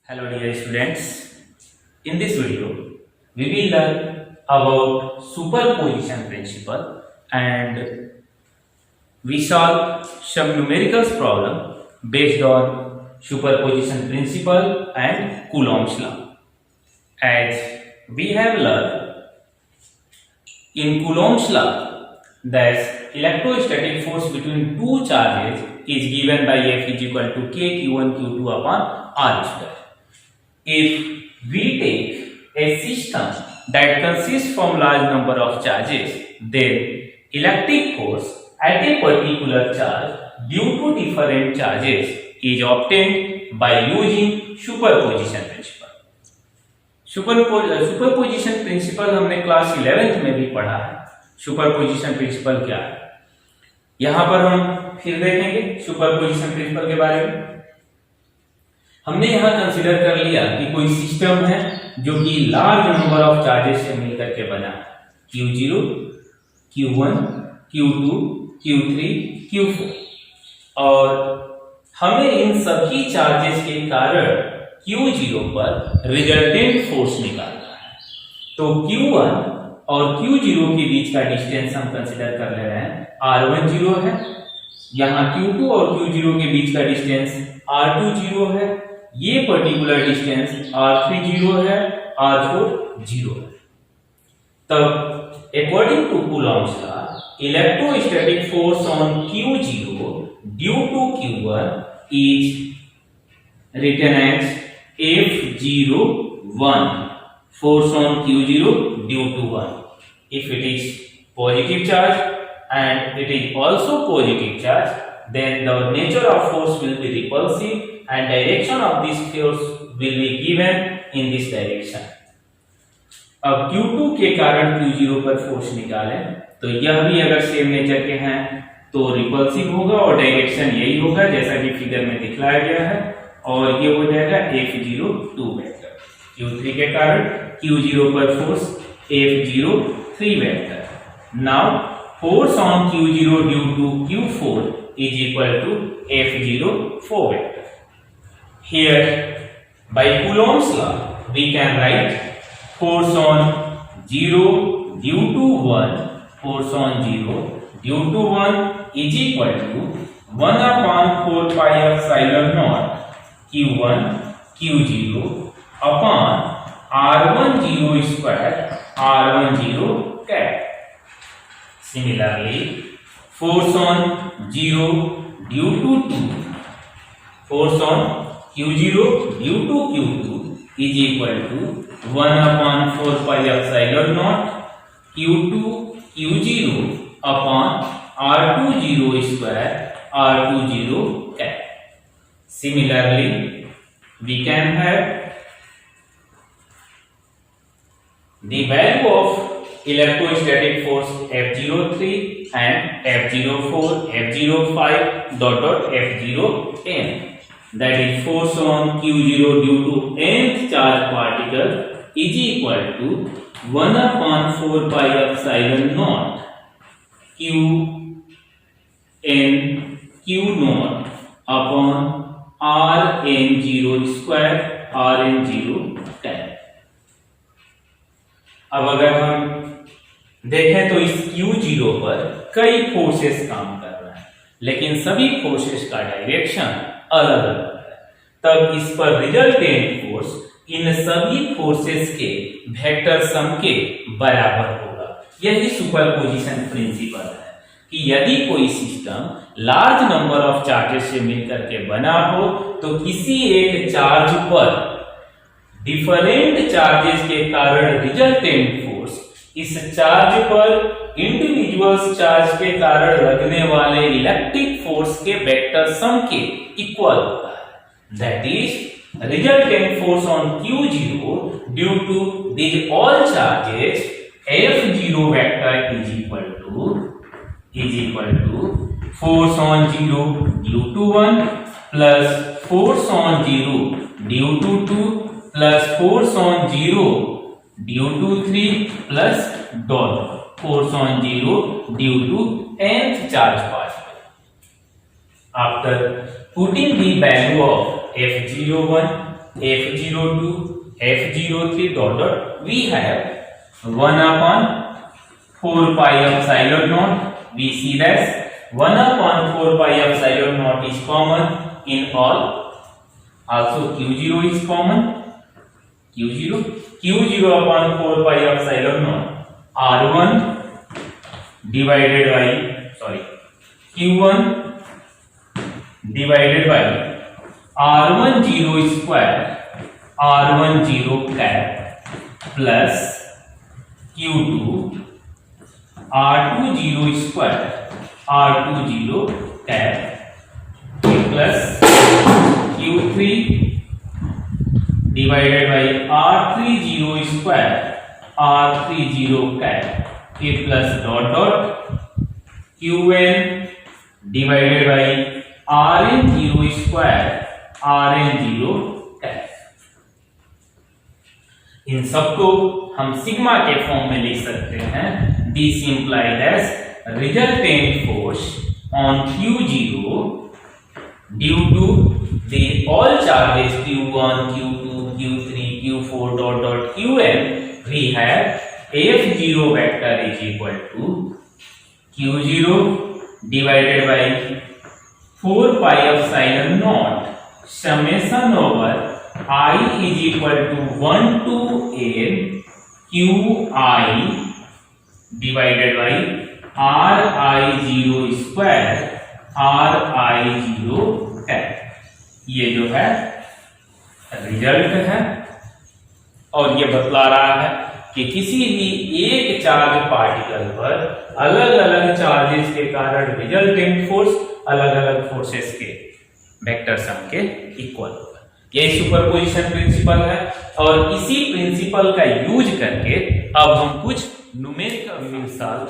Hello dear students, in this video we will learn about superposition principle and we solve some numerical problem based on superposition principle and Coulomb's law. As we have learned in Coulomb's law that electrostatic force between two charges is given by F is equal to K Q1 Q2 upon R square. If we take a system that consists from large number of charges, then electric force at a particular charge due to different charges is obtained by using superposition principle. Superposition principle हमने class 11th में भी पढ़ा है. Superposition principle क्या है यहां पर हम फिर देखेंगे. सुपरपोजिशन प्रिंसिपल के बारे में हमने यहां कंसीडर कर लिया कि कोई सिस्टम है जो कि लार्ज नंबर ऑफ चार्जेस से मिलकर के बना है. Q0, Q1, Q2, Q3, Q4 और हमें इन सभी चार्जेस के कारण Q0 पर रिजल्टेंट फोर्स निकालना है. तो Q1 और Q0 के बीच का डिस्टेंस हम कंसीडर कर ले रहे हैं R10 है. यहाँ Q2 और Q0 के बीच का डिस्टेंस R20 है. ये पर्टिकुलर डिस्टेंस R30 है, R40 है. तब according to Coulomb's law electrostatic force on Q0 due to Q1 is written as F01 force on Q0 due to 1. If it is positive charge and it is also positive charge, then the nature of force will be repulsive and direction of this force will be given in this direction. अब Q2 के कारण Q0 पर force निकालें तो यह भी अगर same nature के हैं तो रिपल्सिव होगा और डायरेक्शन यही होगा जैसा कि फिगर में दिखलाया गया है और ये हो जाएगा F02 वेक्टर. Q3 के कारण Q0 पर force F03 vector. Now force on Q0 due to Q4 is equal to F04 vector. Here by Coulomb's law we can write force on 0 due to 1, force on 0 due to 1 is equal to 1 upon 4 pi epsilon naught Q1 Q0 upon R10 square R10 cap. Similarly, force on 0 due to 2, force on Q0 due to Q2 is equal to 1 upon 4 pi epsilon naught Q2 Q0 upon R20 square R20 cap. Similarly, we can have the value of electrostatic force F03 and F04, F05 dot F0n. That is force on Q0 due to nth charge particle is equal to 1 upon 4 pi epsilon naught Q n Q naught upon Rn0 square Rn0 tan. अब अगर हम देखें तो इस Q0 पर कई forces काम कर रहे हैं लेकिन सभी फोर्सेस का डायरेक्शन अलग अलग है. तब इस पर रिजल्टेंट फोर्स इन सभी फोर्सेस के वेक्टर सम के बराबर होगा. यही सुपरपोजिशन प्रिंसिपल है कि यदि कोई system large number of charges से मिलकर के बना हो तो किसी एक चार्ज पर डिफरेंट चार्जेस के कारण रिजल्टेंट फोर्स इस चार्ज पर इंडिविजुअल चार्ज के कारण लगने वाले इलेक्ट्रिक फोर्स के वेक्टर सम के इक्वल होता है. That is resultant force on Q0 due to these all charges F0 vector is equal to force on 0 due to 1 plus force on 0 due to 2 plus force on 0 due to 3 plus dot force on 0 due to nth charge particle. After putting the value of F01, F02, F03 dot dot. We have 1 upon 4 pi epsilon naught. We see that 1 upon 4 pi epsilon naught is common in all. Also Q0 is common. Q0 upon 4 pi epsilon naught R1 divided by Q1 divided by R10 square R10 cap plus Q2 R20 square R20 cap plus Q3 divided by R30 square R30 cap plus dot dot Qn divided by Rn0 square Rn0 cap. इन सबको हम sigma के form में लिख सकते हैं. This implied as resultant force on Q0 due to the all charges Q1, Q2, Q3, Q4 dot dot Qn. We have F0 vector is equal to Q0 divided by 4 pi epsilon naught summation over I is equal to 1 to n Qi divided by Ri0 square Ri0 है. ये जो है result है और ये बतला रहा है कि किसी भी एक चार्ज पार्टिकल पर अलग अलग चार्जेस के कारण रिजल्टेंट फोर्स अलग अलग फोर्सेस के वेक्टर सम के इक्वल होगा. यही सुपरपोजिशन प्रिंसिपल है और इसी प्रिंसिपल का यूज करके अब हम कुछ numerical will solve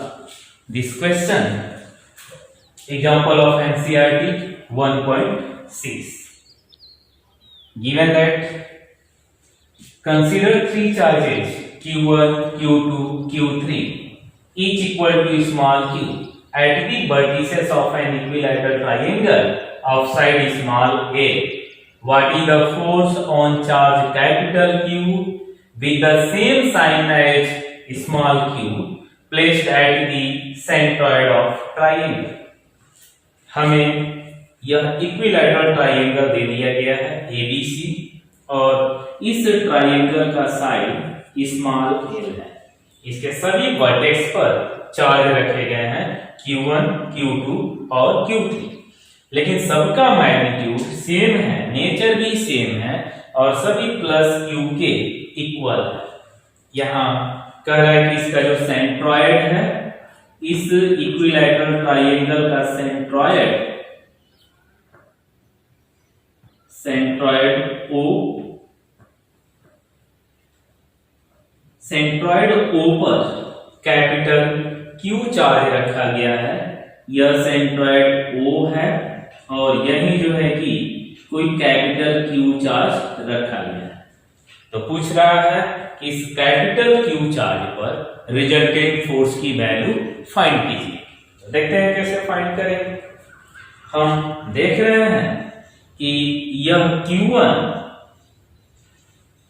this question. Example of NCERT 1.6. given that consider three charges Q1, Q2, Q3 each equal to small q at the vertices of an equilateral triangle of side small a. What is the force on charge capital Q with the same sign as small q placed at the centroid of triangle? हमें यह equilateral triangle दे दिया गया है ABC और इस triangle का side small l है. इसके सभी वर्टेक्स पर चार्ज रखे गए हैं Q1, Q2 और Q3, लेकिन सबका मैग्नीट्यूड सेम है, नेचर भी सेम है और सभी प्लस Q के इक्वल है. यहाँ कह रहा है कि इसका जो सेंट्रॉयड है इस इक्विलैटरल ट्रायंगल का सेंट्रॉयड O पर कैपिटल Q चार्ज रखा गया है. यह सेंट्रॉयड O है और यही जो है कि कोई कैपिटल Q चार्ज रखा गया है. तो पूछ रहा है कि इस कैपिटल Q चार्ज पर रिजल्टेंट फोर्स की वैल्यू फाइंड कीजिए. देखते हैं कैसे फाइंड करेंगे. हम देख रहे हैं कि यह Q1,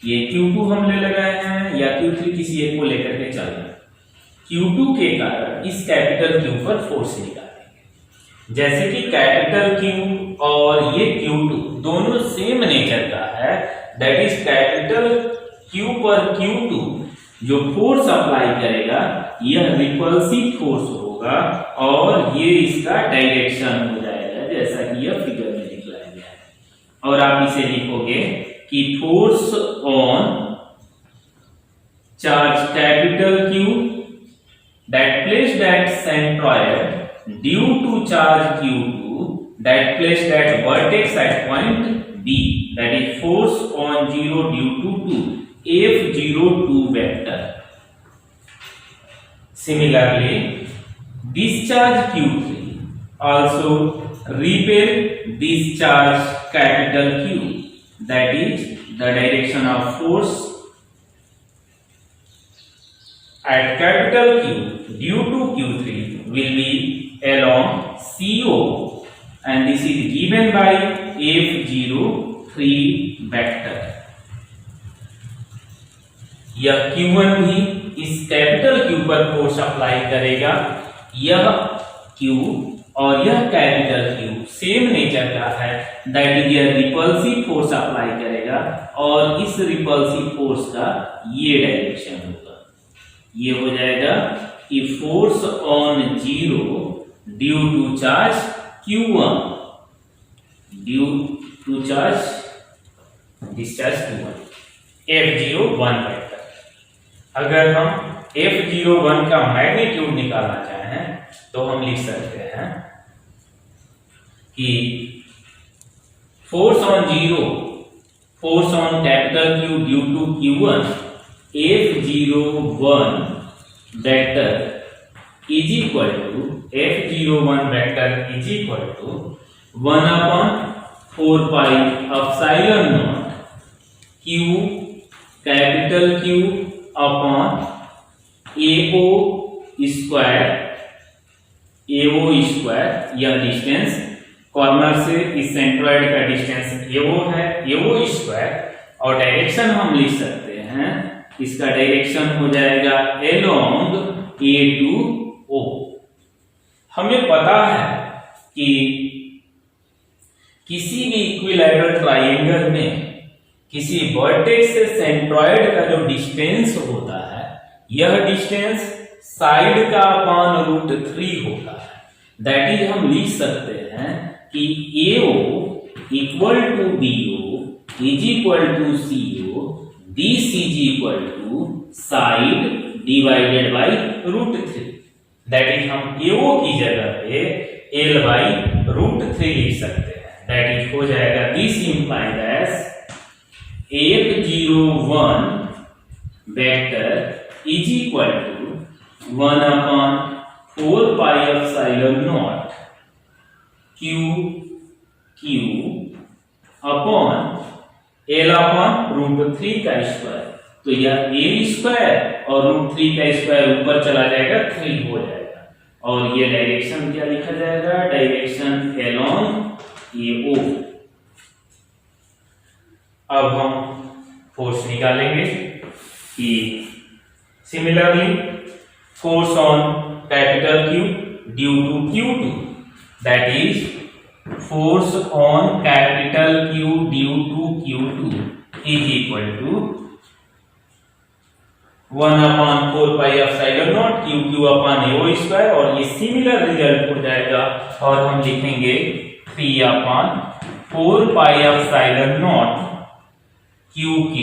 ये Q2 हम ले लगाए हैं या Q3 किसी एक को लेकर के चल रहे हैं. Q2 के कारण इस कैपिटल Q पर फोर्स निकालेंगे. जैसे कि कैपिटल Q और ये Q2 दोनों सेम नेचर का है, दैट इज कैपिटल Q पर Q2 जो फोर्स अप्लाई करेगा यह रिपल्सिव फोर्स होगा और ये इसका डायरेक्शन हो जाएगा जैसा कि यह फिगर में दिखाया गया है. और आप इसे लिखोगे कि force on charge capital Q that placed at centroid due to charge Q2 that placed at vertex at point B, that is force on 0 due to F02 vector. Similarly, discharge Q3 also repel discharge capital Q, that is the direction of force at capital Q due to Q3 will be along CO, and this is given by F03 vector. यह Q1 भी इस capital Q पर force apply करेगा। यह Q और यह capital Q same nature का है, दैट इज यह रिपल्सिव फोर्स अप्लाई करेगा और इस रिपल्सिव फोर्स का ये डायरेक्शन होगा। ये हो जाएगा कि force on zero due to charge Q1 due to charge discharge Q1 F01 vector. अगर हम F01 का मैग्नीट्यूड निकालना चाहें तो हम लिख सकते हैं कि force on zero, force on capital Q due to Q1 F01 vector is equal to F01 vector is equal to 1/4 pi epsilon naught Q capital Q upon AO square, यह डिस्टेंस कॉर्नर से इस centroid का distance AO है, AO square, और direction हम लिख सकते हैं, इसका डायरेक्शन हो जाएगा अलोंग A टू O। हमें पता है कि किसी भी इक्विलैटरल ट्रायंगल में किसी वर्टेक्स से सेंट्रॉइड का जो डिस्टेंस होता है, यह डिस्टेंस साइड का अपॉन √3 होता है। दैट इज हम लिख सकते हैं कि AO equal to BO is equal to CO, this is equal to side divided by √3। That is हम AO की जगह पे L बाई √3 लिख सकते हैं। दैट इज हो जाएगा this implies as F01 vector is equal to 1/4 pi epsilon naught Q upon L upon √3 का स्क्वायर। तो यह A स्क्वायर और √3 का स्क्वायर ऊपर चला जाएगा, 3 हो जाएगा, और ये डायरेक्शन क्या लिखा जाएगा, डायरेक्शन अलोंग AO। अब हम फोर्स निकालेंगे कि similarly force on capital Q due to Q2, that is force on capital Q due to Q2 is equal to 1/4 pi epsilon naught QQ upon AO square, और ये similar result हो जाएगा और हम लिखेंगे 3/4 pi epsilon naught QQ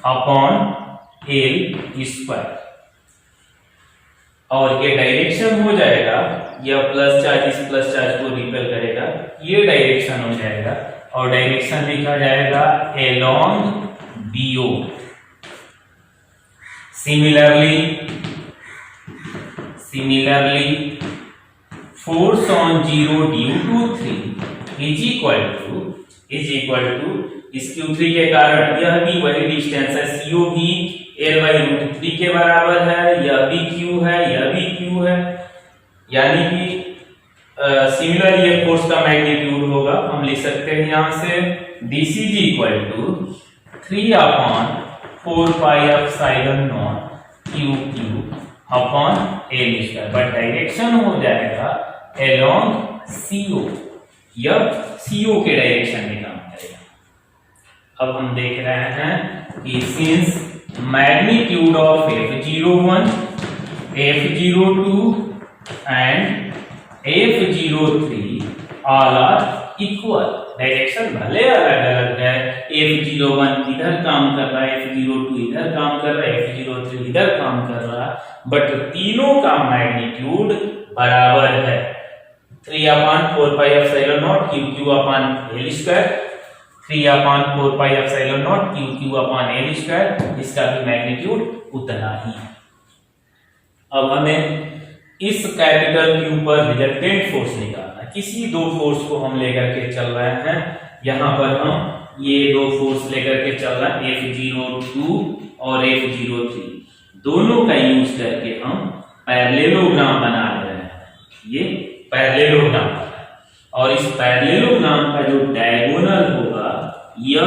upon L square, और ये direction हो जाएगा, यह प्लस चार्ज इस प्लस चार्ज को रिपेल करेगा, ये डायरेक्शन हो जाएगा, और डायरेक्शन लिखा जाएगा along BO। Similarly force on zero due to 3 is equal to इस Q3 के कारण यह भी वही डिस्टेंस है, CO भी L बाई √3 के बराबर है, यह भी Q है, यह भी Q है, यानी कि सिमिलर ये फोर्स का मैग्नीट्यूड होगा। हम लिख सकते हैं यहां से this is equal to 3/4 pi epsilon naught QQ upon L square, but direction हो जाएगा अलोंग CO, यह CO के डायरेक्शन में काम करेगा। अब हम देख रहे हैं कि since magnitude of F01, F02 and F03 all are equal, direction भले अलग अलग है, F01 इधर काम कर रहा है, F02 इधर काम कर रहा है, F03 इधर काम कर रहा है, बट तीनों का मैग्नीट्यूड बराबर है। 3/4 pi epsilon naught QQ upon L square, 3/4 pi epsilon naught QQ upon L square, इसका भी मैग्नीट्यूड उतना ही है। अब हमें इस कैपिटल Q पर रिजल्टेंट फोर्स निकालना है। किसी दो फोर्स को हम लेकर के चल रहे हैं, यहाँ पर हम ये दो फोर्स लेकर के चल रहे हैं, F02 और F03, दोनों का यूज करके हम पैरेललोग्राम बना रहे हैं। ये पैरेललोग्राम है, और इस पैरेललोग्राम का जो डायगोनल होगा, यह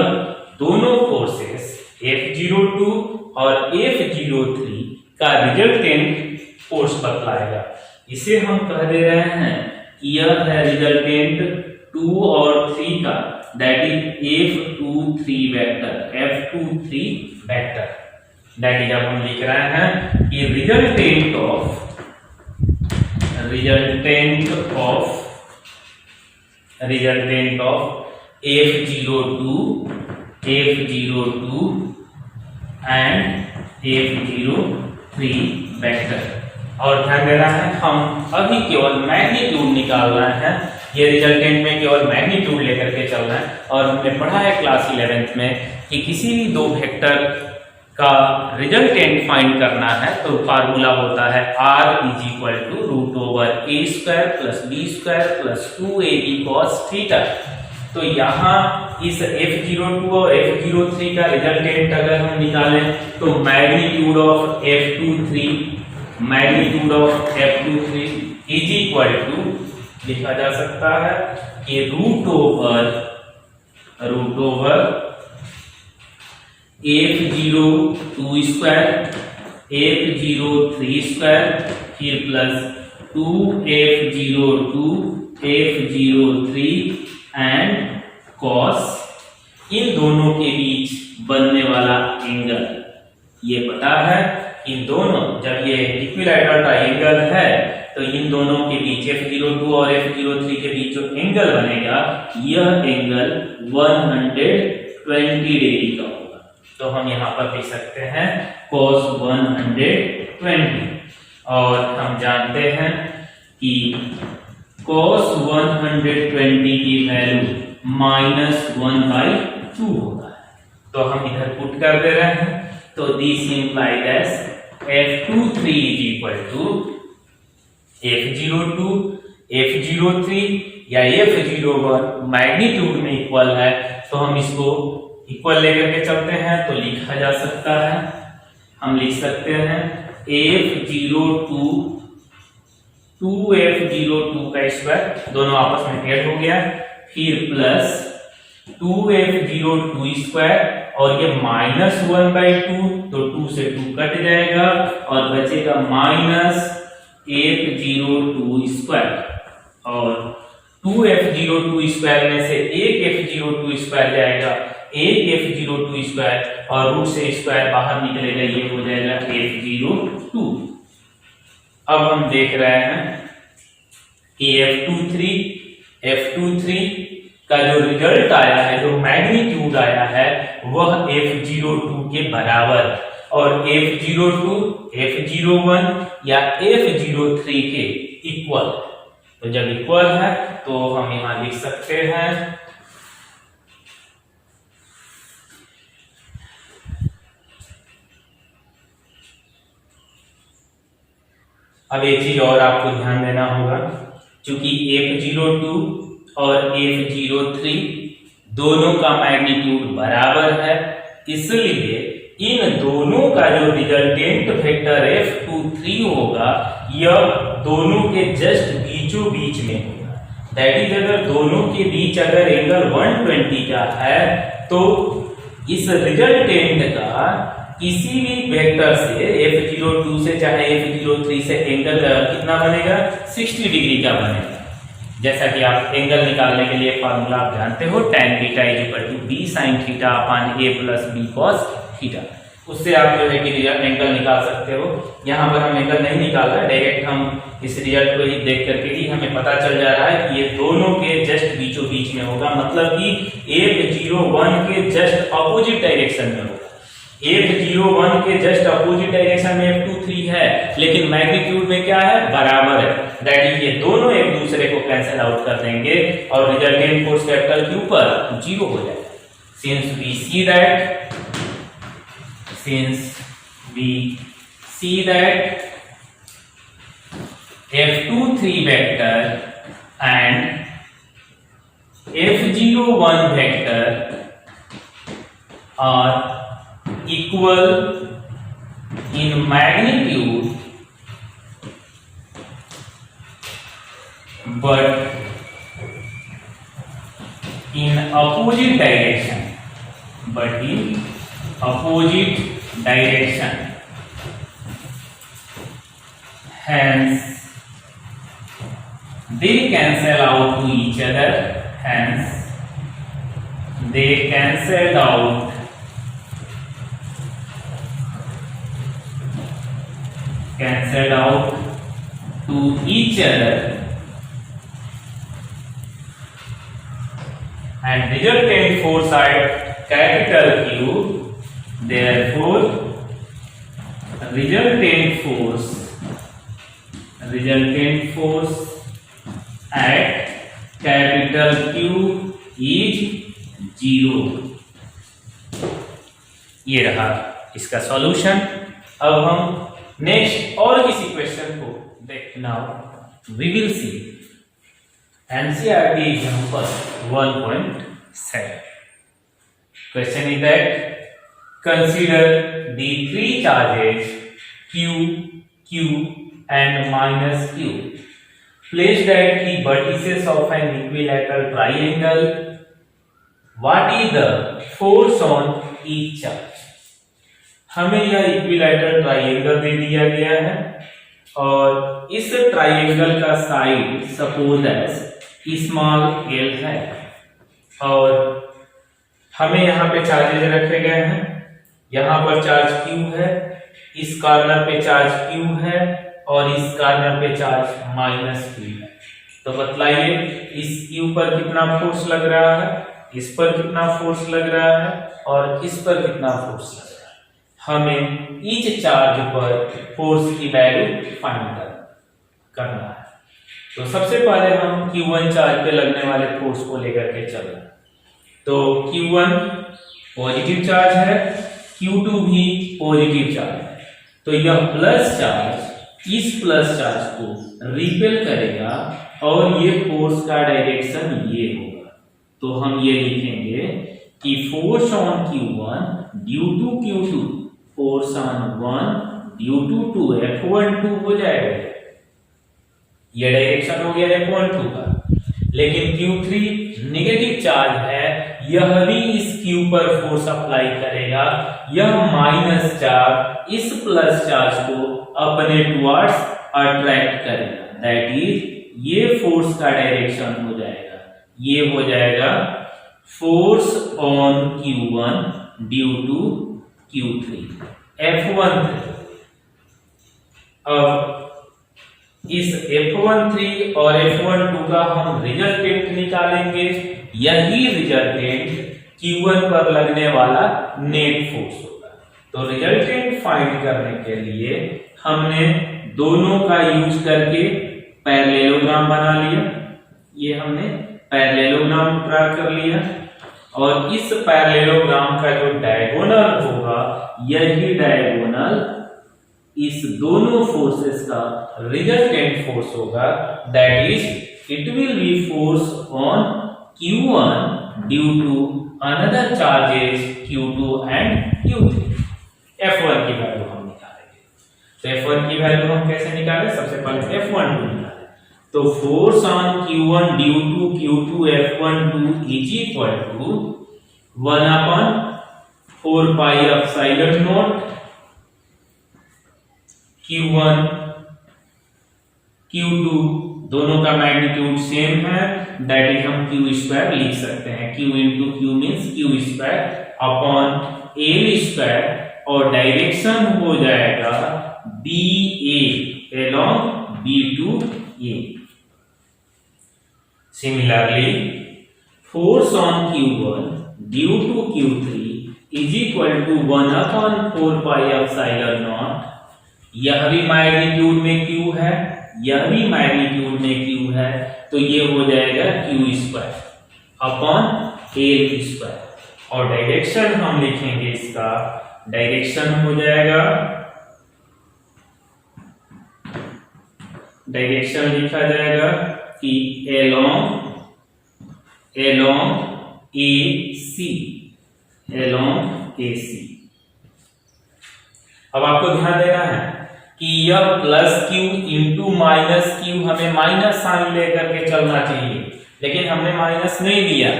दोनों फोर्सेस F02 और F03 का रिजल्टेंट फोर्स बतलाएगा। इसे हम कह दे रहे हैं कि यह है रिजल्टेंट 2 और 3 का, that is F23 vector. That is अब हम लिख रहे हैं कि resultant of F02 and F03 vector. और ध्यान देना है हम अभी केवल मैग्नीट्यूड निकाल रहे हैं, ये रिजल्टेंट में केवल मैग्नीट्यूड लेकर के चल रहे हैं। और हमने पढ़ा है क्लास 11th में कि किसी भी दो वेक्टर का रिजल्टेंट फाइंड करना है तो फार्मूला होता है R √a² + b² + 2ab cos theta. तो यहाँ इस F02 और F03 का रिजल्टेंट अगर हम निकालें तो magnitude of F23 is equal to लिखा जा सकता है कि √F02 F03 फिर plus 2F02 F03 and cos, इन दोनों के बीच बनने वाला एंगल। ये पता है इन दोनों, जब ये इक्विलैटरल ट्रायंगल है तो इन दोनों के बीच F02 और F03 के बीच जो एंगल बनेगा यह एंगल 120 डिग्री का होगा। तो हम यहाँ पर लिख सकते हैं cos 120। और हम जानते हैं कि cos 120 की वैल्यू -1/2 होता है। तो हम इधर पुट कर दे रहे हैं, तो this implies as F23 is equal to F02 F03 या F01 मैग्नीट्यूड में इक्वल है, तो हम इसको इक्वल लेकर के चलते हैं तो लिखा जा सकता है, हम लिख सकते हैं F02 2F02 का स्क्वायर, दोनों आपस में ऐड हो गया, फिर प्लस 2F02 स्क्वायर और ये -1/2, तो 2 से 2 कट जाएगा और बचेगा -F02 स्क्वायर। और 2F02 स्क्वायर में से एक F02 स्क्वायर जाएगा, एक F02 स्क्वायर और रूट से स्क्वायर बाहर निकलेगा, ये हो जाएगा F02। अब हम देख रहे हैं कि F23 का जो रिजल्ट आया है, जो मैग्नीट्यूड आया है, वह F02 के बराबर और F02 F01 या F03 के इक्वल। तो जब इक्वल है तो हम यहां लिख सकते हैं अब एक चीज और आपको ध्यान देना होगा, क्योंकि F02 और F03 दोनों का मैग्नीट्यूड बराबर है, इसलिए इन दोनों का जो रिजल्टेंट वेक्टर F23 होगा यह दोनों के जस्ट बीचों बीच में होगा। दैट इज अगर दोनों के बीच अगर एंगल 120 का है तो इस रिजल्टेंट का किसी भी वेक्टर से F02 से चाहे F03 से एंगल कितना बनेगा, 60 डिग्री का बनेगा। जैसा कि आप एंगल निकालने के लिए फार्मूला आप जानते हो, tan theta = b sin theta / a + b cos theta, उससे आप जो है कि एंगल निकाल सकते हो। यहाँ पर हम एंगल नहीं निकाल रहे, डायरेक्ट हम इस रिजल्ट को ही देख करके ही हमें पता चल जा रहा है कि ये दोनों के जस्ट बीचों बीच में होगा, मतलब कि F01 के जस्ट अपोजिट डायरेक्शन में होगा। F01 के जस्ट अपोजिट डायरेक्शन में F23 है, लेकिन मैग्नीट्यूड में क्या है, बराबर है। दैट इज ये दोनों एक दूसरे को कैंसिल आउट कर देंगे और रिजल्टेंट फोर्स कैपिटल Q पर 0 हो जाएगा। Since we see that F23 vector and F01 vector are equal in magnitude but in opposite direction, opposite direction. Hence, they cancel out to each other. Hence, they cancelled out to each other, and resultant force at capital Q. Therefore, resultant force at capital Q is 0. ये रहा इसका solution. अब हम next और किसी question को देखना, we will see NCERT example 1.7. Question is that consider the three charges Q, Q and minus Q placed at the vertices of an equilateral triangle. What is the force on each charge? हमें यह equilateral triangle दे दिया गया है और इस triangle का side suppose as small L है और हमें यहाँ पे चार्जेज रखे गए हैं। यहाँ पर चार्ज Q है, इस कॉर्नर पे चार्ज Q है और इस कॉर्नर पे चार्ज माइनस Q है। तो बतलाइए इस Q पर कितना फोर्स लग रहा है, इस पर कितना फोर्स लग रहा है और इस पर कितना फोर्स लग रहा है। हमें ईच चार्ज पर फोर्स की वैल्यू फाइंड करना है। तो सबसे पहले हम Q1 चार्ज पे लगने वाले फोर्स को लेकर के चल रहे हैं। तो Q1 पॉजिटिव चार्ज है, Q2 भी पॉजिटिव चार्ज है, तो यह प्लस चार्ज इस प्लस चार्ज को रिपेल करेगा और ये फोर्स का डायरेक्शन ये होगा। तो हम ये लिखेंगे कि force on Q1 due to Q2, force on 1 due to F12 हो जाएगा। ये डायरेक्शन हो गया F12 का। लेकिन Q3 नेगेटिव चार्ज है, यह भी इस Q पर फोर्स अप्लाई करेगा। यह माइनस चार्ज इस प्लस चार्ज को अपने टुवर्ड्स अट्रैक्ट करेगा। दैट इज ये फोर्स का डायरेक्शन हो जाएगा, ये हो जाएगा force on Q1 due to Q3 F13। अब इस F13 और F12 का हम रिजल्टेंट निकालेंगे। यही रिजल्टेंट Q1 पर लगने वाला नेट फोर्स होगा। तो रिजल्टेंट फाइंड करने के लिए हमने दोनों का यूज करके पैरेललोग्राम बना लिया। ये हमने पैरेललोग्राम ड्रा कर लिया और इस पैरेललोग्राम का जो डायगोनल होगा, यही डायगोनल इस दोनों फोर्सेस का रिजल्टेंट फोर्स होगा। That is it will be force on Q1 due to another charges Q2 and Q3। F1 की वैल्यू हम निकालेंगे। तो F1 की वैल्यू हम कैसे निकालें? सबसे पहले F12 निकालें। तो force on Q1 due to Q2 F12 is equal to 1/4 pi epsilon naught Q1 Q2 दोनों का मैग्नीट्यूड सेम है। दैट इज हम Q स्क्वायर लिख सकते हैं। Q into Q means Q square upon L square और डायरेक्शन हो जाएगा BA along B to A। Similarly, force on Q1 due to Q3 is equal to 1/4 pi epsilon naught। यह भी magnitude में Q है, यह भी मैग्नीट्यूड में Q है, तो ये हो जाएगा Q square upon L square और डायरेक्शन हम लिखेंगे, इसका डायरेक्शन हो जाएगा, डायरेक्शन लिखा जाएगा कि along AC। अब आपको ध्यान देना है कि यह plus Q into minus Q, हमें माइनस साइन लेकर के चलना चाहिए, लेकिन हमने माइनस नहीं लिया।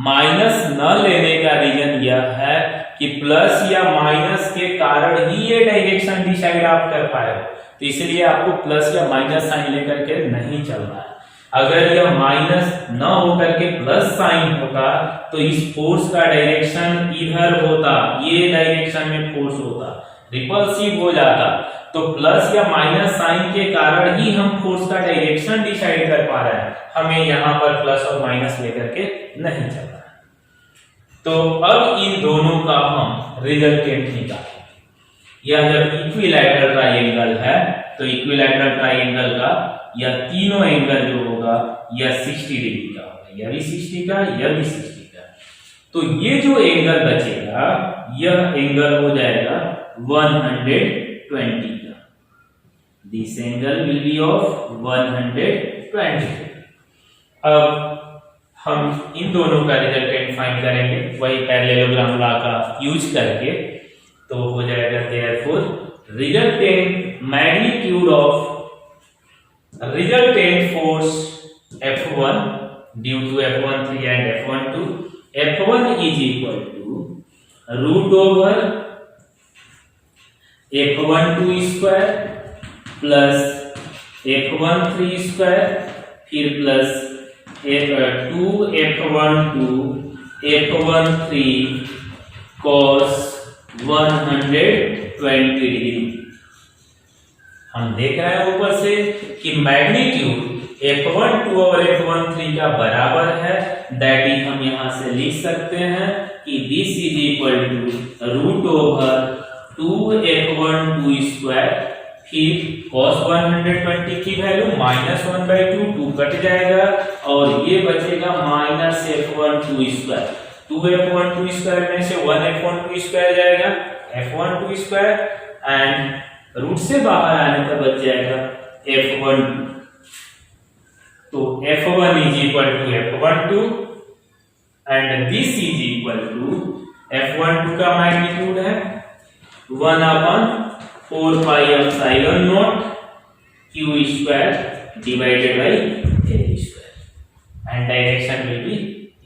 माइनस न लेने का रीजन यह है कि कि प्लस या माइनस के कारण ही ये डायरेक्शन डिसाइड आप कर पाए हो, तो इसलिए आपको प्लस या माइनस साइन लेकर के नहीं चलना है। अगर यह माइनस न होकर के प्लस साइन होता तो इस फोर्स का डायरेक्शन इधर होता, ये डायरेक्शन में फोर्स होता, रिपल्सिव हो जाता। तो प्लस या माइनस साइन के कारण ही हम फोर्स का डायरेक्शन डिसाइड कर पा रहे हैं, हमें यहाँ पर प्लस और माइनस लेकर के नहीं चलना है। तो अब इन दोनों का हम रिजल्टेंट निकालेंगे। यह जब इक्विलैटरल ट्रायंगल है तो इक्विलैटरल ट्रायंगल का यह तीनों एंगल जो होगा यह 60 डिग्री का होगा, यह भी 60 का, यह भी 60 का। तो ये जो एंगल बचेगा यह एंगल हो जाएगा 120 का। This angle will be of 120। अब हम इन दोनों का रिजल्टेंट फाइंड करेंगे वही पैरेललोग्राम लॉ का यूज करके। तो हो जाएगा therefore resultant magnitude of resultant force F1 due to F13 and F12, F1 is equal to root over F12 square plus F13 square फिर plus 2 F12 F13 cos 120 degree. हम देख रहे हैं ऊपर से कि मैग्नीट्यूड F12 और F13 का बराबर है, दैट इज हम यहां से लिख सकते हैं कि this is equal to root over 2F12 square फिर cos 120 की वैल्यू -1/2, 2 कट जाएगा और ये बचेगा -F12 स्क्वायर। 2F12 स्क्वायर में से 1F12 स्क्वायर जाएगा, F12 स्क्वायर एंड रूट से बाहर आने पर बच जाएगा F12। तो F1 is equal to F12 and this is equal to F12 का मैग्नीट्यूड है 1/4 pi epsilon naught q square divided by a square and direction will be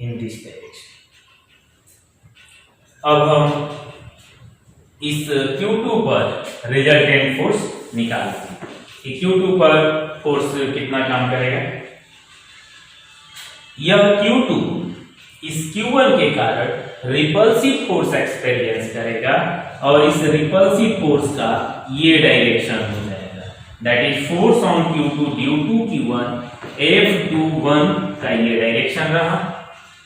in this direction. अब हम इस Q2 पर रिजल्टेंट फोर्स निकालते हैं कि Q2 पर फोर्स कितना काम करेगा। यह Q2 इस Q1 के कारण रिपल्सिव फोर्स एक्सपीरियंस करेगा और इस रिपल्सिव फोर्स का ये डायरेक्शन हो जाएगा, that is force on Q2 due to Q1 F21 का ये डायरेक्शन रहा।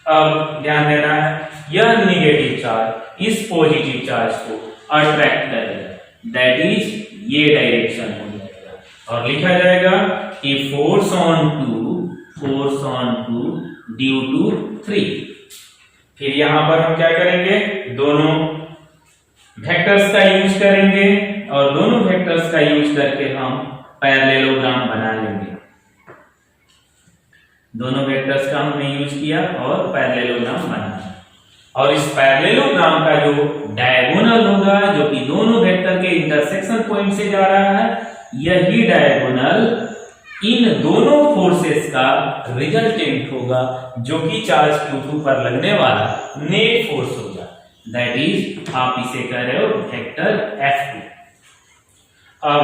अब ध्यान देना है यह नेगेटिव चार्ज इस पॉजिटिव चार्ज को अट्रैक्ट करेगा, दैट इज ये डायरेक्शन हो जाएगा और लिखा जाएगा कि force on two due to 3। फिर यहां पर हम क्या करेंगे, दोनों वेक्टर्स का यूज करेंगे और दोनों वेक्टर्स का यूज करके हम पैरेललोग्राम बना लेंगे। दोनों वेक्टर्स का हमने यूज किया और पैरेललोग्राम बना और इस पैरेललोग्राम का जो डायगोनल होगा जो कि दोनों वेक्टर के इंटरसेक्शन पॉइंट से जा रहा है, यही डायगोनल इन दोनों फोर्सेस का रिजल्टेंट होगा जो कि चार्ज Q2 पर लगने वाला नेट फोर्स होगा, दैट इज आप इसे कह रहे हो वेक्टर F2। अब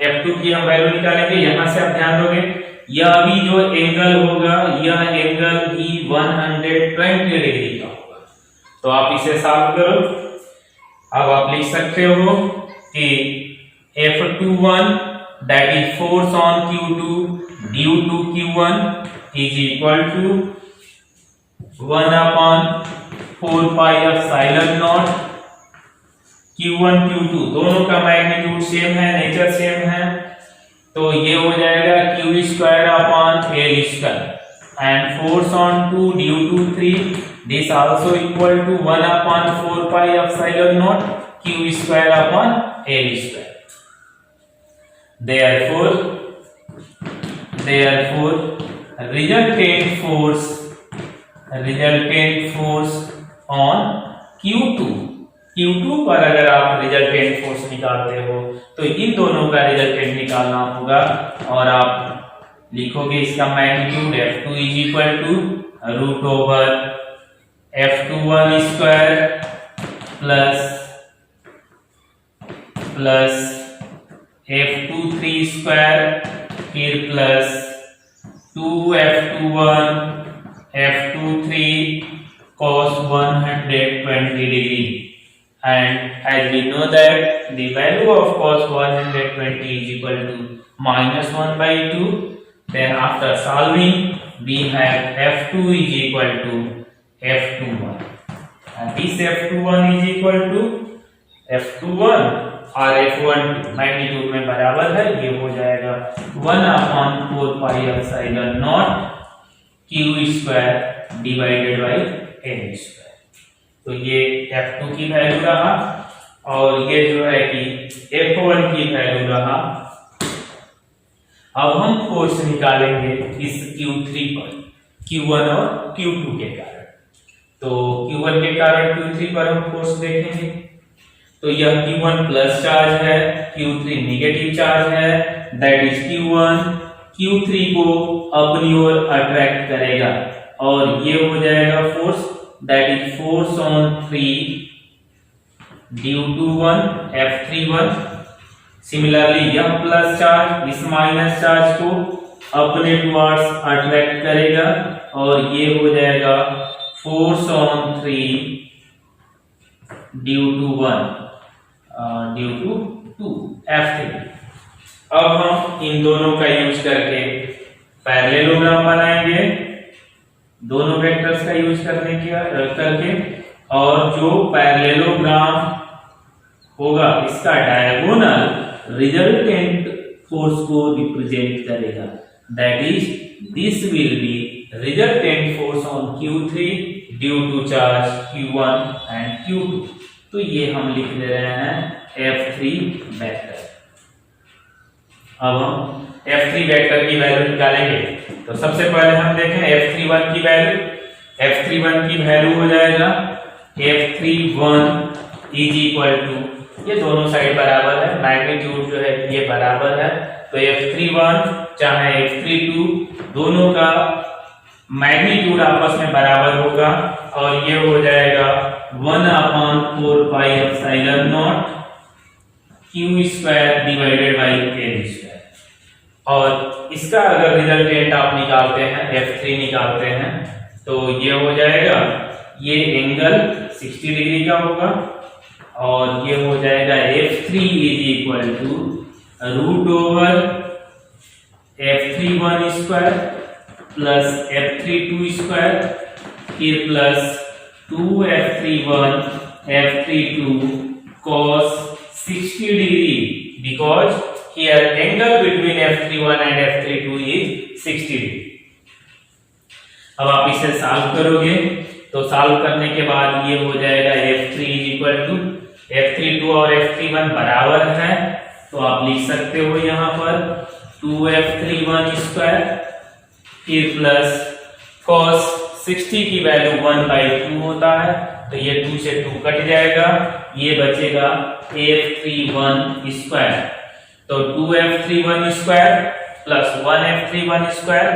F2 की हम वैल्यू निकालेंगे। यहां से आप ध्यान दोगे यह अभी जो एंगल होगा यह एंगल भी 120 डिग्री का होगा, तो आप इसे सॉल्व करो। अब आप लिख सकते हो कि F21 that is force on Q2 due to Q1 is equal to 1/4 pi epsilon naught Q1 Q2 दोनों का मैग्नीट्यूड सेम है, नेचर सेम है, तो ये हो जाएगा Q square upon L square and force on 2 due to 3 this also equal to 1/4 pi epsilon naught Q square upon L square। Therefore resultant force on Q2 पर अगर आप resultant force निकालते हो तो इन दोनों का रिजल्टेंट निकालना होगा और आप लिखोगे इसका magnitude F2 is equal to root over F21 square plus F23 square, फिर plus 2F21 F23 cos 120 degree, and as we know that the value of cos 120 is equal to -1/2. Then after solving we have F2 is equal to F21, and this F21 is equal to F21 और F1 magnitude में बराबर है, ये हो जाएगा 1/4 pi epsilon naught Q square divided by N square. तो ये F2 की वैल्यू रहा, और ये जो है कि F1 की वैल्यू रहा। अब हम फोर्स निकालेंगे इस Q3 पर, Q1 और Q2 के कारण। तो Q1 के कारण Q3 पर हम फोर्स देखेंगे। तो यह Q1 प्लस चार्ज है, Q3 नेगेटिव चार्ज है, दैट इज Q1 Q3 को अपनी ओर अट्रैक्ट करेगा, और ये हो जाएगा force, that is force on 3 due to 1 F31। Similarly यह प्लस चार्ज इस माइनस चार्ज को अपने टुवर्ड्स अट्रैक्ट करेगा, और ये हो जाएगा force on 3 due to 1 due to 2 F3। अब हम इन दोनों का यूज करके पैरेललोग्राम बनाएंगे, दोनों वेक्टर्स का यूज करके, और जो पैरेललोग्राम होगा इसका डायगोनल रिजल्टेंट फोर्स को रिप्रेजेंट करेगा, that is this will be resultant force on Q3 due to charge Q1 and Q2। तो ये हम लिख दे रहे हैं F3 वेक्टर। अब हम F3 वेक्टर की वैल्यू निकालेंगे। तो सबसे पहले हम देखें F31 की वैल्यू। F31 की वैल्यू हो जाएगा F31 इज इक्वल टू, ये दोनों साइड बराबर है, मैग्नीट्यूड जो है ये बराबर है, तो F31 चाहे F32 दोनों का मैग्नीट्यूड आपस में बराबर होगा, और ये हो जाएगा 1/4 pi epsilon naught Q square divided by N square. और इसका अगर रिजल्टेंट आप निकालते हैं, F3 निकालते हैं, तो ये हो जाएगा, ये एंगल 60 डिग्री का होगा, और ये हो जाएगा F3 is equal to root over F31 square plus F32 square, फिर plus 2F31 F32 cos 60 degree, because here angle between F31 and F32 is 60 degree। अब आप इसे सॉल्व करोगे, तो सॉल्व करने के बाद ये हो जाएगा F3 is equal to, F32 और F31 बराबर है, तो आप लिख सकते हो यहाँ पर 2F31 स्क्वायर, फिर प्लस cos 60 की वैल्यू 1/2 होता है, तो ये 2 से 2 कट जाएगा, ये बचेगा F31 स्क्वायर। तो 2F31 square plus 1F31 square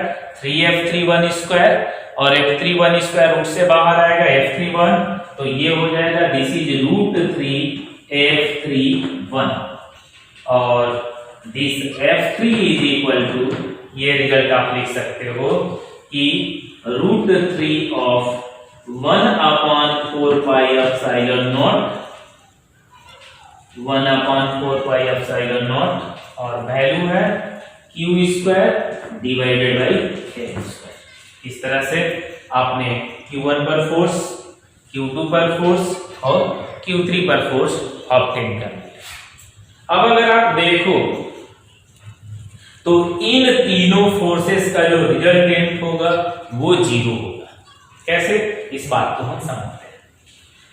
3F31 square, और F31 स्क्वायर रूट से बाहर आएगा F31, तो ये हो जाएगा दिस इज √3 F31, और this F3 is equal to, ये रिजल्ट आप लिख सकते हो कि √3 of 1/4 pi epsilon naught, 1/4 pi epsilon naught, और वैल्यू है Q square divided by N square. इस तरह से आपने Q1 पर फोर्स, Q2 पर फोर्स और Q3 पर फोर्स ऑब्टेन कर लिया। अब अगर आप देखो तो इन तीनों फोर्सेस का जो रिजल्टेंट होगा वो 0 होगा। कैसे, इस बात को हम समझते हैं।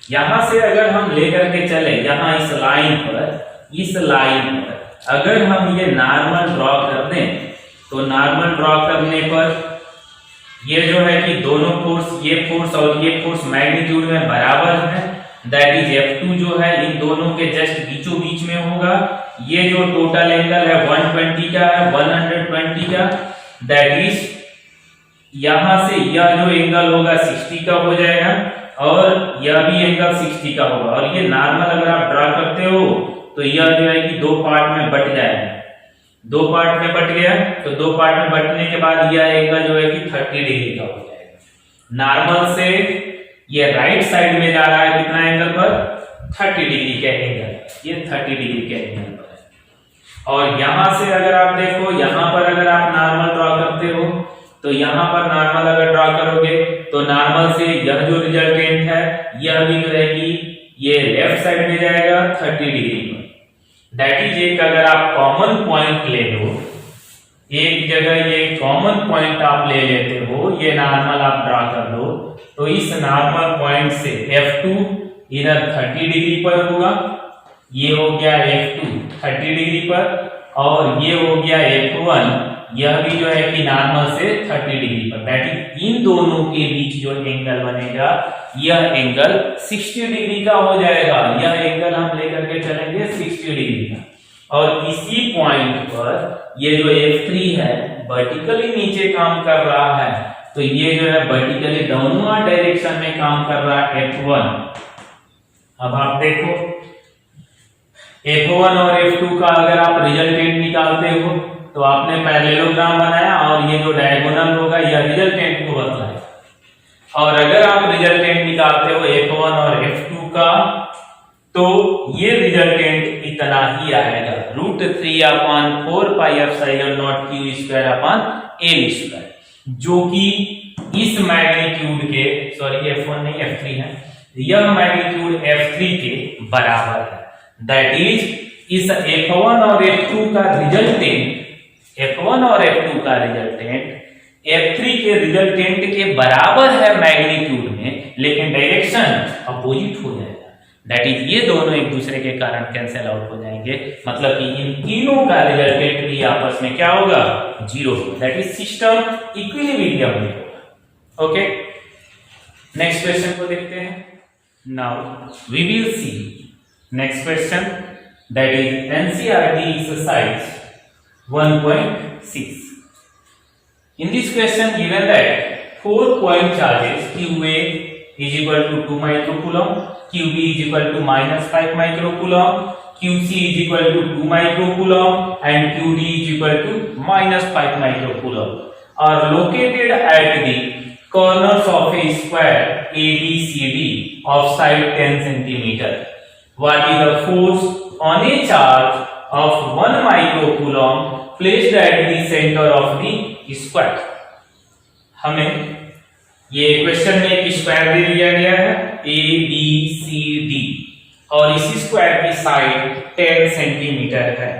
यहां से अगर हम लेकर के चले, यहां इस लाइन पर अगर हम ये नॉर्मल ड्रॉ कर दें, तो नॉर्मल ड्रॉ करने पर ये जो है कि दोनों फोर्स, ये फोर्स और ये फोर्स मैग्नीट्यूड में बराबर है, दैट इज F2 जो है इन दोनों के जस्ट बीचों बीच में होगा। ये जो टोटल एंगल है 120 का है, 120 का, दैट इज यहां से यह जो एंगल होगा 60 का हो जाएगा, और यह भी एंगल 60 का होगा। और ये नॉर्मल अगर आप ड्रा करते हो तो यह जो है कि दो पार्ट में बट जाएगा, दो पार्ट में बट गया, तो दो पार्ट में बटने के बाद यह एंगल जो है कि 30 डिग्री का हो जाएगा। नॉर्मल से ये राइट साइड में जा रहा है कितना एंगल पर, 30 डिग्री के एंगल, ये 30 डिग्री के एंगल पर है। और यहां से अगर आप देखो, यहां पर अगर आप नॉर्मल ड्रॉ करते हो तो यहां पर नॉर्मल अगर ड्रॉ करोगे तो नॉर्मल से यह जो रिजल्टेंट है यह भी जो है कि ये लेफ्ट साइड में जाएगा 30 डिग्री पर। दैट इज एक अगर आप कॉमन पॉइंट ले लो, एक जगह ये कॉमन पॉइंट आप ले लेते हो, ये नॉर्मल आप ड्रा कर लो, तो इस नॉर्मल पॉइंट से F2 इधर 30 डिग्री पर होगा, ये हो गया F2 30 डिग्री पर, और ये हो गया F1, यह भी जो है कि नॉर्मल से 30 डिग्री पर। दैट इज इन दोनों के बीच जो एंगल बनेगा यह एंगल 60 डिग्री का हो जाएगा। यह एंगल हम लेकर के चलेंगे 60 डिग्री का। और इसी पॉइंट पर ये जो F3 है वर्टिकली नीचे काम कर रहा है, तो ये जो है वर्टिकली डाउनवर्ड डायरेक्शन में काम कर रहा है F1। अब आप देखो F1 और F2 का अगर आप रिजल्टेंट निकालते हो तो आपने पैरेललोग्राम बनाया और ये जो डायगोनल होगा यह रिजल्टेंट को बतलाएगा। और अगर आप रिजल्टेंट निकालते हो F1 और F2 का तो ये रिजल्टेंट इतना ही आएगा, √3/4 pi epsilon naught q square upon L², जो कि इस मैग्नीट्यूड के, सॉरी F1 नहीं F3 है, यह मैग्नीट्यूड F3 के बराबर है। दैट इज इस F1 और F2 का रिजल्टेंट, F1 और F2 का रिजल्टेंट F3 के रिजल्टेंट के बराबर है मैग्नीट्यूड में, लेकिन डायरेक्शन अपोजिट हो जाएगा। दैट इज ये दोनों एक दूसरे के कारण कैंसिल आउट हो जाएंगे, मतलब कि इन तीनों का रिजल्टेंट भी आपस में क्या होगा, 0 होगा। दैट इज सिस्टम इक्विलिब्रियम में होगा। ओके, नेक्स्ट क्वेश्चन को देखते हैं। Now we will see next question, that is NCERT exercise 1.6. In this question given that 4 point charges QA is equal to 2 microcoulomb, QB is equal to -5 microcoulomb, QC is equal to 2 microcoulomb and QD is equal to -5 microcoulomb are located at the corners of a square ABCD of side 10 centimeter. What is the force on a charge of 1 microcoulomb placed at the center of the square? हमें ये question में एक square दे दिया गया है ABCD और इस square की साइड 10 सेंटीमीटर है।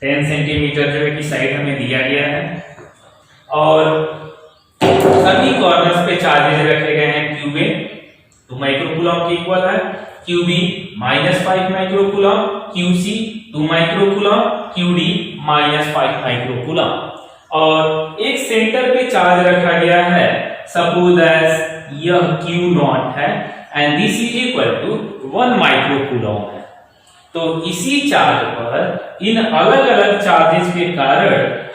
10 सेंटीमीटर जो है कि साइड हमें दिया गया है और सभी कॉर्नर्स पे चार्जेस रखे गए हैं। QA 2 माइक्रोकूलम के इक्वल है, QB -5 microcoulomb, QC 2 microcoulomb, QD -5 microcoulomb. और एक सेंटर पे चार्ज रखा गया है, सपोज एज यह Q0 है and this is equal to 1 microcoulomb है। तो इसी चार्ज पर इन अलग अलग चार्जेस के कारण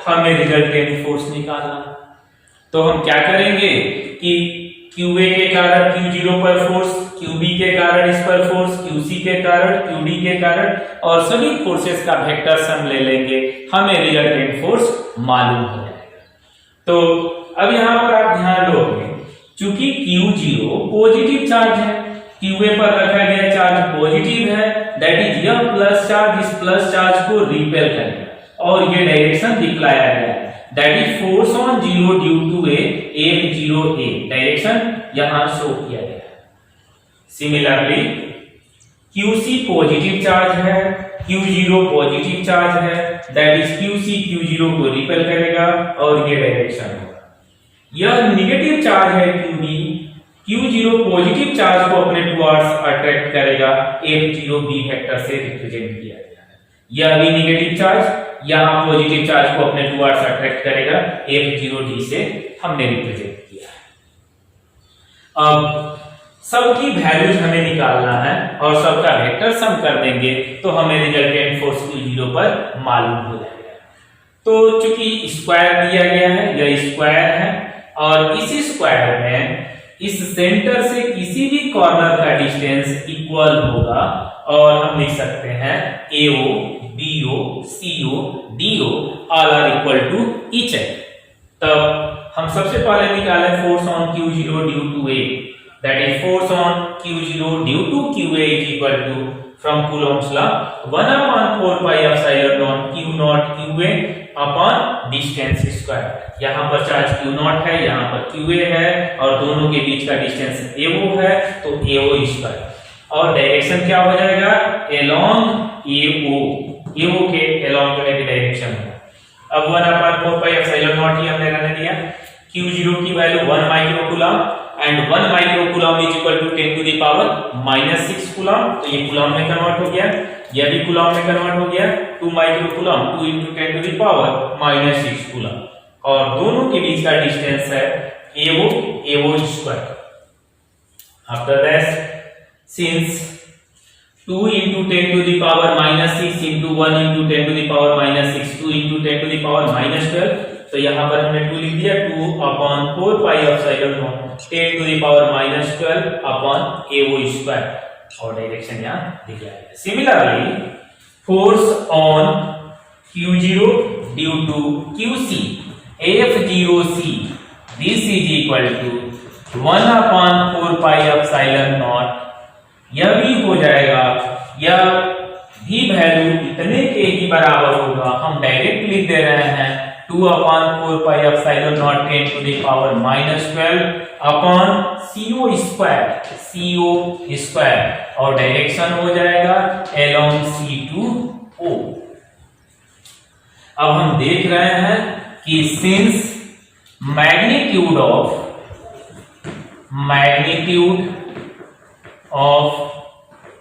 हमें रिजल्टेंट फोर्स निकालना है। तो हम क्या करेंगे कि QA के कारण Q0 पर फोर्स, QB के कारण इस पर फोर्स, QC के कारण, QD के कारण और सभी फोर्सेस का वेक्टर सम ले लेंगे, हमें रिजल्टेंट फोर्स मालूम हो जाएगा। तो अब यहां पर आप ध्यान दोगे, चूंकि Q0 पॉजिटिव चार्ज है, QA पर रखा गया चार्ज पॉजिटिव है, दैट इज यह प्लस चार्ज इस प्लस चार्ज को रिपेल करेगा और ये डायरेक्शन दिखलाया गया है, that is force on 0 due to F0A, direction यहां शो किया गया है। सिमिलरली QC पॉजिटिव चार्ज है, Q0 पॉजिटिव चार्ज है, दैट इज QC Q0 को रिपेल करेगा और ये डायरेक्शन होगा। यह नेगेटिव चार्ज है QB, Q0 पॉजिटिव चार्ज को अपने टुवर्ड्स अट्रैक्ट करेगा, F0B वेक्टर से रिप्रेजेंट किया गया है। यह भी नेगेटिव चार्ज यहां पॉजिटिव चार्ज को अपने टुवर्ड्स अट्रैक्ट करेगा, F0D से हमने रिप्रेजेंट किया है। अब सबकी वैल्यूज हमें निकालना है और सबका वेक्टर सम कर देंगे तो हमें रिजल्टेंट फोर्स Q0 पर मालूम हो जाएगा। तो चूंकि स्क्वायर दिया गया है, यह स्क्वायर है और इस स्क्वायर में इस सेंटर से किसी भी कॉर्नर का डिस्टेंस इक्वल होगा और हम लिख सकते हैं AO, BO, CO, DO all are equal to each other. तब हम सबसे पहले निकालें force on Q0 due to A, that is force on Q0 due to QA is equal to from coulomb's law 1/4 pi epsilon naught Q naught QA upon distance square. यहाँ पर charge Q naught है, यहाँ पर QA है और दोनों के बीच का डिस्टेंस AO है, तो AO स्क्वायर। और डायरेक्शन क्या हो जाएगा? along AO, AO के along करने की डायरेक्शन है। अब 1/4 pi epsilon naught ही हमने रहने दिया। Q0 की value 1 micro coulomb and 1 micro coulomb is equal to 10 to the power -6 coulomb, तो ये कूलम में कन्वर्ट हो गया, यह भी कूलम में कन्वर्ट हो गया। 2 micro coulomb 2 × 10 to the power -6 coulomb, और दोनों के बीच का डिस्टेंस है AO square. After that since 2 × 10 to the power -6 into 1 × 10 to the power -6 2 × 10 to the power -12, तो यहाँ पर हमने 2 लिख दिया। 2/4 pi epsilon naught 10 to the power -12 upon AO square, और डायरेक्शन यहाँ दिख जाएगा। Similarly force on Q0 due to QC F0C, this is equal to 1/4 pi epsilon naught, यह भी हो जाएगा, यह भी वैल्यू इतने के ही बराबर होगा। हम डायरेक्ट लिख दे रहे हैं 2/4 pi epsilon naught 10 to the power -12 upon CO square, और डायरेक्शन हो जाएगा along C to O। अब हम देख रहे हैं कि since magnitude of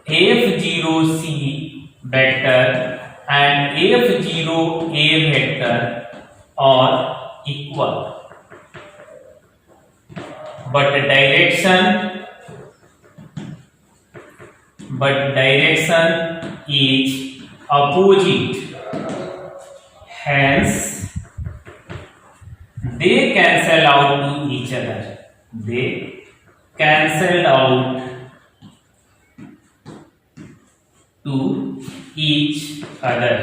F0C vector and F0A vector are equal, but direction is opposite, hence they cancel out to each other, they cancelled out to each other।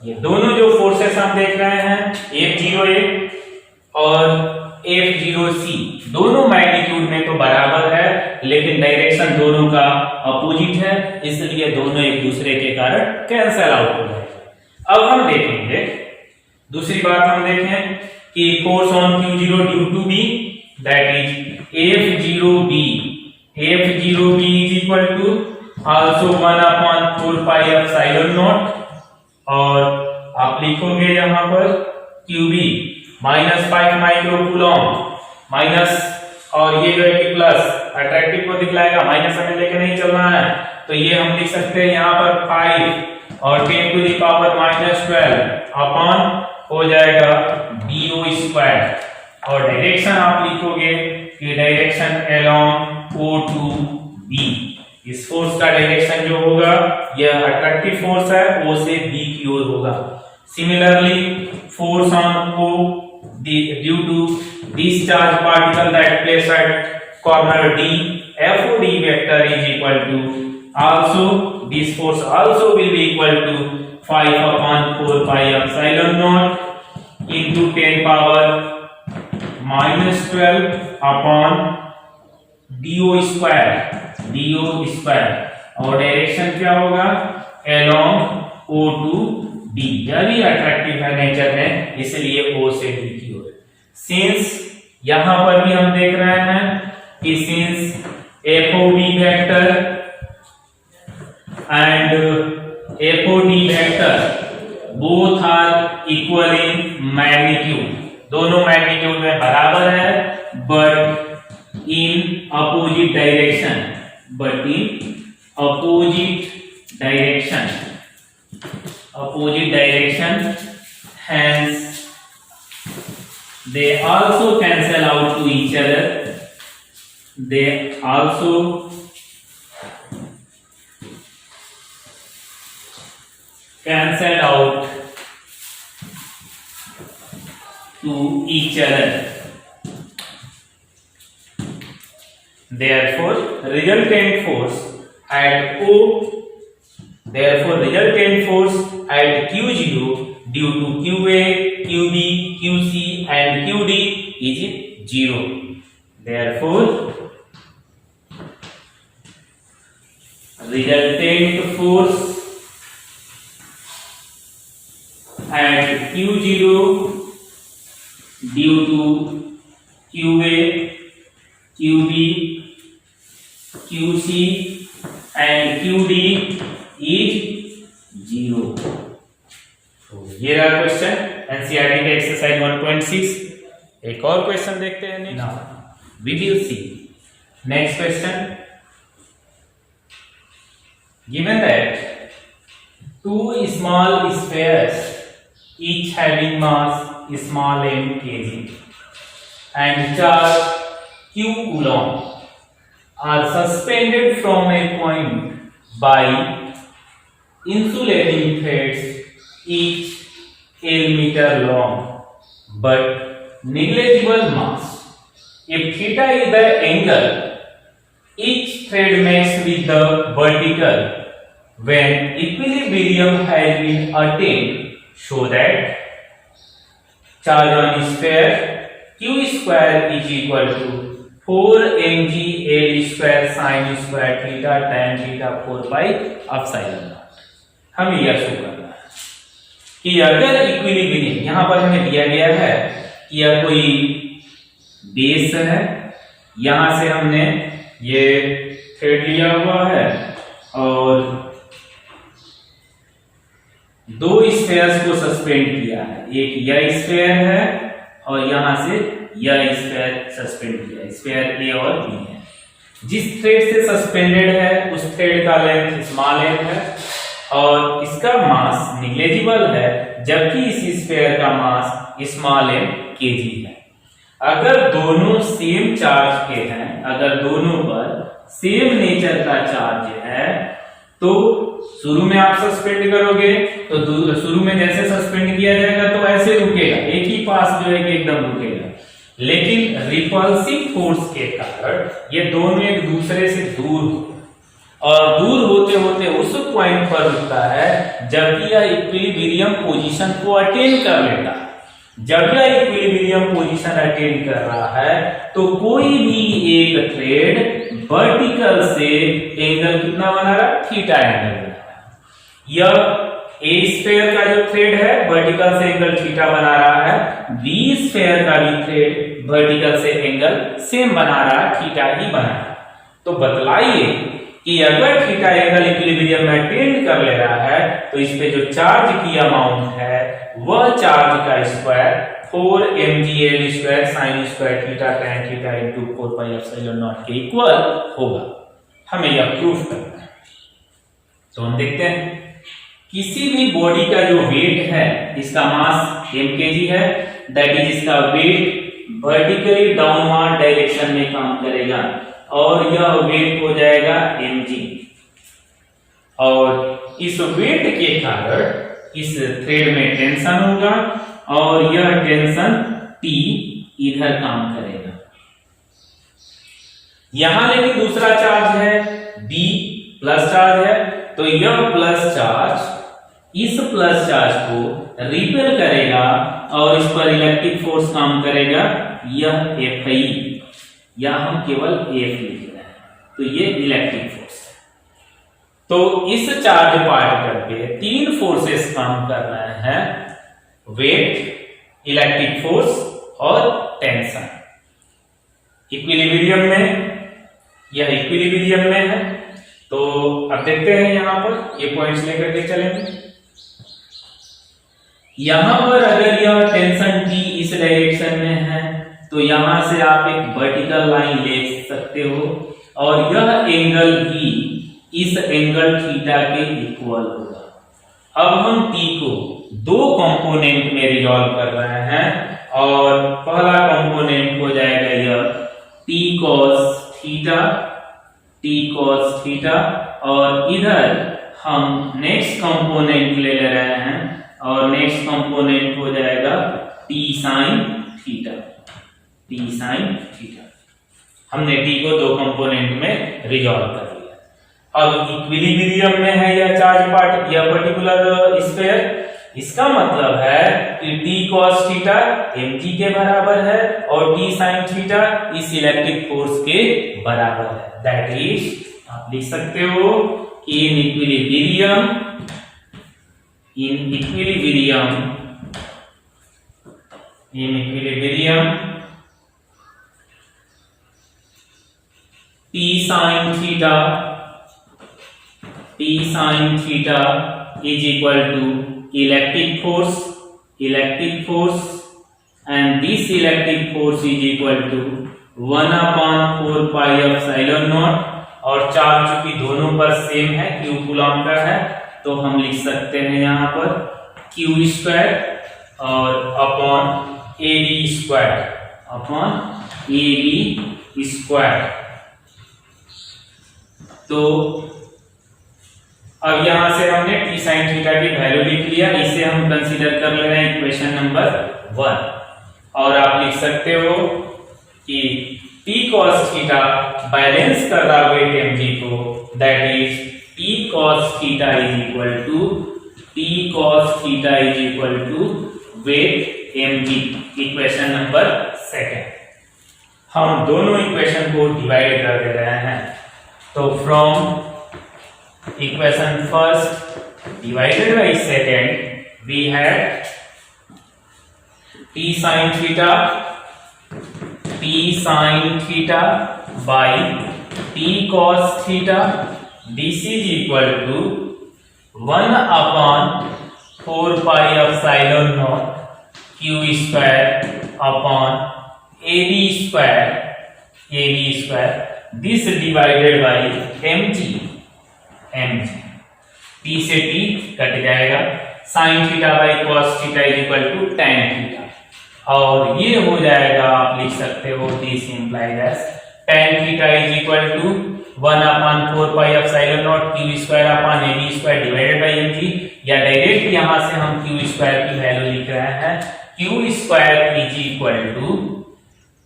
ये दोनों जो forces हम देख रहे हैं F0A और F0C, दोनों मैग्नीट्यूड में तो बराबर है, लेकिन डायरेक्शन दोनों का अपोजिट है, इसलिए दोनों एक दूसरे के कारण कैंसल आउट हो जाएगा। अब हम देखेंगे दूसरी बात, हम देखें कि force on Q0 due to B, that is F0B is equal to also 1/4 pi epsilon naught, और आप लिखोगे यहाँ पर QB -5 माइक्रो कूलम माइनस, और ये जो है कि प्लस अट्रैक्टिव को दिखलाएगा, माइनस हमें लेके नहीं चलना है, तो ये हम लिख सकते हैं यहाँ पर 5 और 10 to the power -12 अपॉन हो जाएगा BO स्क्वायर, और डायरेक्शन आप लिखोगे कि direction along O to B। इस फोर्स का डायरेक्शन जो होगा, यह अट्रैक्टिव फोर्स है, O से B की ओर होगा। Similarly force on O due to discharge particle that place at corner D, FOD vector is equal to also this force also will be equal to 5/4 pi epsilon naught into 10 power -12 upon DO square, और direction क्या होगा along O to D, यह भी attractive है nature में, इसलिए O से D की ओर। सिंस यहां पर भी हम देख रहे हैं कि since FOB vector and FOD vector both are equal in magnitude, दोनों मैग्नीट्यूड में बराबर है, but in opposite direction, hence they also cancel out to each other, they also cancel out to each other, Therefore, resultant force at O, therefore resultant force at Q0 due to QA, QB, QC and QD is 0. Therefore, resultant force at Q0 due to QA, QB, QC and QD is 0. तो ये रहा question NCERT के exercise 1.6। एक और question देखते हैं next. We will see next question. Given that two small spheres each having mass small m kg and charge q coulomb are suspended from a point by insulating threads each L meter long but negligible mass. If theta is the angle each thread makes with the vertical when equilibrium has been attained, show that charge on sphere q square is equal to 4 mg L square sin square theta tan theta 4 by epsilon naught। हमें यह show करना है कि अगर equilibrium यहां पर हमें दिया गया है कि यह कोई बेस है, यहां से हमने ये थ्रेड लिया हुआ है और दो स्फेयर्स को सस्पेंड किया है, एक यह स्फेयर है और यहां से यह स्फेयर सस्पेंड किया है, स्फेयर ए और बी है। जिस थ्रेड से सस्पेंडेड है उस थ्रेड का लेंथ स्मॉल एम है और इसका मास निग्लेजिबल है, जबकि इस स्फेयर का मास स्मॉल एम केजी है। अगर दोनों सेम चार्ज के हैं, अगर दोनों पर सेम नेचर का चार्ज है तो शुरू में आप सस्पेंड करोगे तो शुरू में जैसे सस्पेंड किया जाएगा तो ऐसे रुकेगा, एक ही पास जो है कि एकदम रुकेगा। लेकिन रिपल्सिव फोर्स के कारण ये दोनों एक दूसरे से दूर और दूर होते होते उस पॉइंट पर रुकता है जब यह इक्विलिब्रियम पोजीशन को अटेन कर लेता है। जब यह इक्विलिब्रियम पोजीशन अटेन कर रहा है तो कोई भी एक थ्रेड वर्टिकल से एंगल कितना बना रहा है, थीटा एंगल बना रहा है। यह ए स्फेयर का जो थ्रेड है वर्टिकल से एंगल थीटा बना रहा है, बी स्फेयर का भी थ्रेड वर्टिकल से एंगल सेम बना रहा है, थीटा ही बना रहा है। तो बतलाइए कि अगर थीटा एंगल इक्विलिब्रियम में अटेन कर ले रहा है तो इस पे जो चार्ज की अमाउंट है वह चार्ज का square 4 mgl square sin square theta tan theta into 4 pi epsilon not के इक्वल होगा। हमें यह प्रूफ करना है। तो हम देखते हैं किसी भी बॉडी का जो वेट है इसका मास m kg है, दैट इज इसका वेट वर्टिकली डाउनवर्ड डायरेक्शन में काम करेगा और यह वेट हो जाएगा mg। और इस वेट के कारण इस थ्रेड में टेंशन होगा और यह टेंशन T इधर काम करेगा। यहां लेकिन दूसरा चार्ज है B प्लस चार्ज है, तो यह प्लस चार्ज इस प्लस चार्ज को रिपेल करेगा और इस पर इलेक्ट्रिक फोर्स काम करेगा, यह Fi, या हम केवल F लिख रहे हैं, तो ये इलेक्ट्रिक फोर्स है। तो इस चार्ज पार्टिकल पे तीन फोर्सेस काम कर रहे हैं, वेट, इलेक्ट्रिक फोर्स और टेंशन। इक्विलिब्रियम में, यह इक्विलिब्रियम में है। तो अब देखते हैं यहां पर ये पॉइंट्स लेकर के चलेंगे। यहां पर अगर यह टेंशन T इस डायरेक्शन में है तो यहां से आप एक वर्टिकल लाइन ले सकते हो और यह एंगल भी इस एंगल थीटा के इक्वल होगा। अब हम T को दो कंपोनेंट में रिजॉल्व कर रहे हैं और पहला कंपोनेंट हो जाएगा यह T cos थीटा और इधर हम नेक्स्ट कंपोनेंट ले रहे हैं और नेक्स्ट कंपोनेंट हो जाएगा T sin थीटा। हमने टी को दो कंपोनेंट में रिजॉल्व कर लिया। अब इक्विलिब्रियम में है यह चार्ज पार्ट, यह पर्टिकुलर स्फीयर, इसका मतलब है कि t cos थीटा mg के बराबर है और t sin थीटा इस इलेक्ट्रिक फोर्स के बराबर है। दैट इज आप लिख सकते हो in equilibrium t sin theta is equal to electric force and this electric force is equal to 1/4 pi epsilon naught, और चार्ज चूंकि दोनों पर सेम है, q कूलम का है, तो हम लिख सकते हैं यहाँ पर q स्क्वायर और अपॉन ab स्क्वायर। तो अब यहां से हमने t sin थीटा की वैल्यू लिख लिया, इसे हम कंसीडर कर ले रहे हैं इक्वेशन नंबर 1। और आप लिख सकते हो कि t cos थीटा बैलेंस कर रहा वेट mg को, that is t cos theta is equal to weight mg, equation number 2। हम दोनों इक्वेशन को डिवाइड कर दे रहे हैं, तो from equation first divided by second we had t sin theta by t cos theta, this is equal to 1/4 pi epsilon naught q square upon ab square, this divided by mg, t से t cut जाएगा, sin theta by cos theta is equal to tan theta, और ये हो जाएगा, आप लिख सकते हो this implies as tan theta is equal to 1/4 pi epsilon naught q square upon ab square divided by mg, या डायरेक्ट यहां से हम q स्क्वायर की वैल्यू लिख रहे हैं, q square is equal to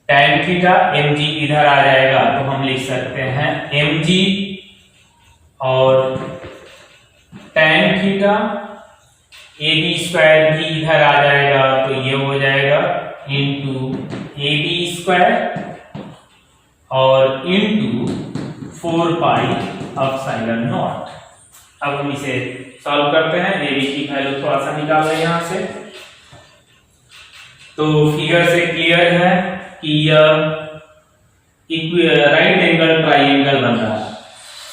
tan theta, mg इधर आ जाएगा तो हम लिख सकते हैं mg और tan थीटा, ab स्क्वायर भी इधर आ जाएगा तो ये हो जाएगा इनटू ab स्क्वायर और इनटू 4 पाई एप्सिलॉन नॉट। अब हम इसे सॉल्व करते हैं, ab की वैल्यू थोड़ा सा निकाल लें यहां से। तो फिगर से क्लियर है कि यह राइट एंगल ट्राइंगल बन रहा है,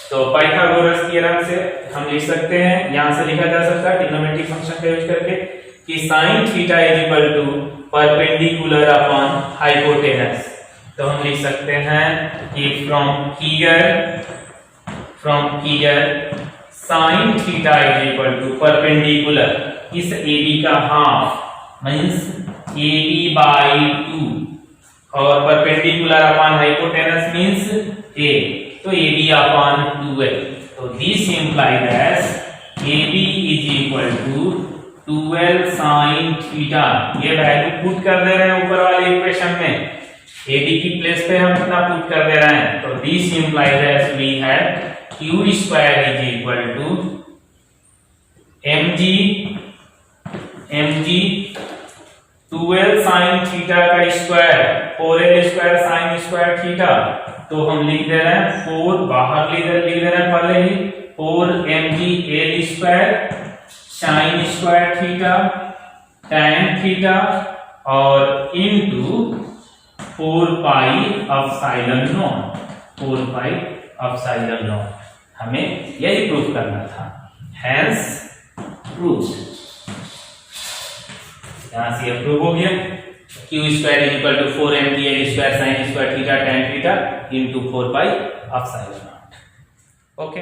तो पाइथागोरस थ्योरम से हम लिख सकते हैं, यहां से लिखा जा सकता है ट्रिग्नोमेट्रिक फंक्शन का यूज करके कि sin theta is equal to perpendicular upon hypotenuse. तो हम लिख सकते हैं कि from figure sin theta is equal to perpendicular, इस AB का हाफ मींस AB बाई 2 और perpendicular upon hypotenuse means A, तो AB अपॉन 2L। तो this implies as AB is equal to 2L sin theta. ये value put कर दे रहे हैं ऊपर वाले इक्वेशन में, AB की प्लेस पे हम कितना पुट कर दे रहे हैं, तो this implies as we have Q square is equal to mg 2L sin theta का square 4L square sin square theta, तो हम लिख दे रहे हैं 4 बाहर लिख दे रहे हैं पहले ही 4mg L square sin square theta tan theta और into 4 pi epsilon naught, 4 pi epsilon naught. हमें यही प्रूफ करना था, हेंस प्रूफ। यहां से प्रूव हो गया, q square is equal to 4mg L square sin square theta tan theta into 4 pi epsilon naught. Okay.